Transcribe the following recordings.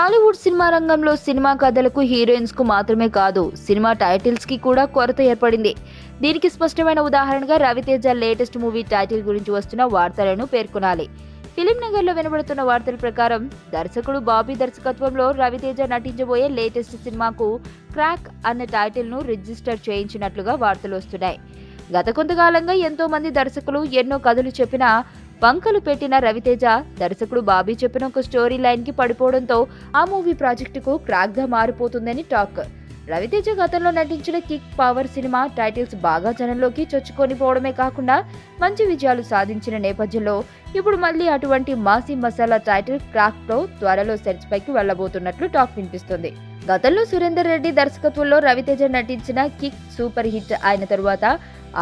Tollywood cinema రంగంలో cinema కథలకు heroines కు మాత్రమే కాదు, సినిమా టైటిల్స్ కి కూడా కొరత ఏర్పడింది. దీనికి స్పష్టమైన ఉదాహరణగా రవితేజ లేటెస్ట్ మూవీ టైటిల్ గురించి వస్తున్న వార్తలను పేర్కొనాలి. ఫిలిం నగర్ లో వినబడుతున్న వార్తల ప్రకారం దర్శకుడు బాబీ దర్శకత్వంలో రవితేజ నటించబోయే లేటెస్ట్ సినిమాకు క్రాక్ అన్న టైటిల్ ను రిజిస్టర్ చేయించినట్లుగా వార్తలు వస్తున్నాయి. గత కొంతకాలంగా ఎంతో మంది దర్శకులు ఎన్నో కథలు చెప్పినా వంకలు పెట్టిన రవితేజ దర్శకుడు బాబీ చెప్పిన ఒక స్టోరీ లైన్ కి పడిపోవడంతో ఆ మూవీ ప్రాజెక్టుకు క్రాక్ గా మారిపోతుందని టాక్. రవితేజ గతంలో నటించిన కిక్ పవర్ సినిమా టైటిల్స్ బాగా జనంలోకి చొచ్చుకొని పోవడమే కాకుండా మంచి విజయాలు సాధించిన నేపథ్యంలో ఇప్పుడు మళ్ళీ అటువంటి మాసీ మసాలా టైటిల్ క్రాక్ తో త్వరలో సెర్చ్ పైకి వెళ్లబోతున్నట్లు టాక్ వినిపిస్తుంది. గతంలో సురేందర్ రెడ్డి దర్శకత్వంలో రవితేజ నటించిన కిక్ సూపర్ హిట్ అయిన తరువాత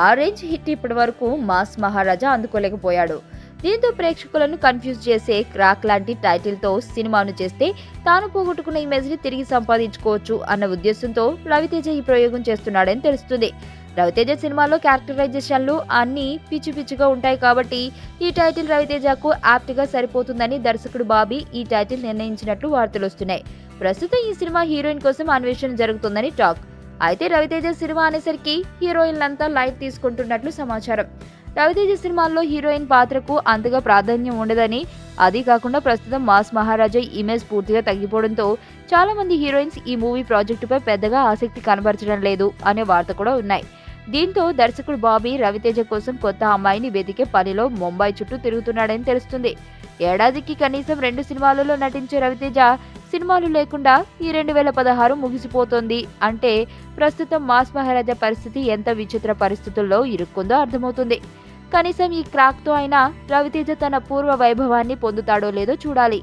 ఆరెంజ్ హిట్ ఇప్పటి వరకు మాస్ మహారాజా అందుకోలేకపోయాడు. దీంతో ప్రేక్షకులను కన్ఫ్యూజ్ చేసే క్రాక్ లాంటి టైటిల్ తో సినిమాను చేస్తే తాను పోగొట్టుకున్న ఇమేజ్ ని తిరిగి సంపాదించుకోవచ్చు అన్న ఉద్దేశంతో రవితేజ ఈ ప్రయోగం చేస్తున్నాడని తెలుస్తుంది. రవితేజ సినిమాలో క్యారెక్టరైజేషన్లు అన్ని పిచ్చి పిచ్చిగా ఉంటాయి కాబట్టి ఈ టైటిల్ రవితేజకు యాప్ట్ గా సరిపోతుందని దర్శకుడు బాబీ ఈ టైటిల్ నిర్ణయించినట్లు వార్తలు వస్తున్నాయి. ప్రస్తుతం ఈ సినిమా హీరోయిన్ కోసం అన్వేషణ జరుగుతుందని టాక్. అయితే రవితేజ సినిమా అనేసరికి హీరోయిన్లంతా లైట్ తీసుకుంటున్నట్లు సమాచారం. రవితేజ సినిమాల్లో హీరోయిన్ పాత్రకు అంతగా ప్రాధాన్యం ఉండదని, అది కాకుండా ప్రస్తుతం మాస్ మహారాజా ఇమేజ్ పూర్తిగా తగ్గిపోవడంతో చాలా మంది హీరోయిన్స్ ఈ మూవీ ప్రాజెక్టుపై పెద్దగా ఆసక్తి కనబరచడం లేదు అనే వార్త కూడా ఉన్నాయి. దీంతో దర్శకుడు బాబీ రవితేజ కోసం కొత్త అమ్మాయిని వెతికే పనిలో ముంబై చుట్టూ తిరుగుతున్నాడని తెలుస్తుంది. ఏడాదికి కనీసం 2 సినిమాలలో నటించే రవితేజ సినిమాలు లేకుండా ఈ 2016 ముగిసిపోతోంది అంటే ప్రస్తుతం మాస్ మహారాజా పరిస్థితి ఎంత విచిత్ర పరిస్థితుల్లో ఇరుక్కుందో అర్థమవుతుంది. కనీసం ఈ క్రాక్ తో అయినా రవితేజ తన పూర్వ వైభవాన్ని పొందుతాడో లేదో చూడాలి.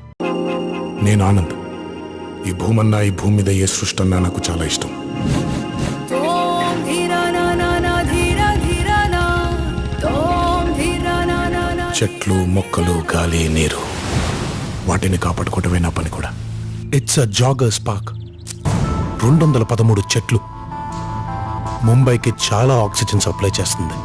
నేను ఆనంద్. ఈ భూమన్నా, ఈ భూమి మీద ఏ సృష్టి అన్నా నాకు చాలా ఇష్టం. చెట్లు, మొక్కలు, గాలి, నీరు, వాటిని కాపాడుకోవటమే నా పని కూడా. It's a joggers park. 213 చెట్లు ముంబైకి చాలా ఆక్సిజన్ సప్లై చేస్తుంది.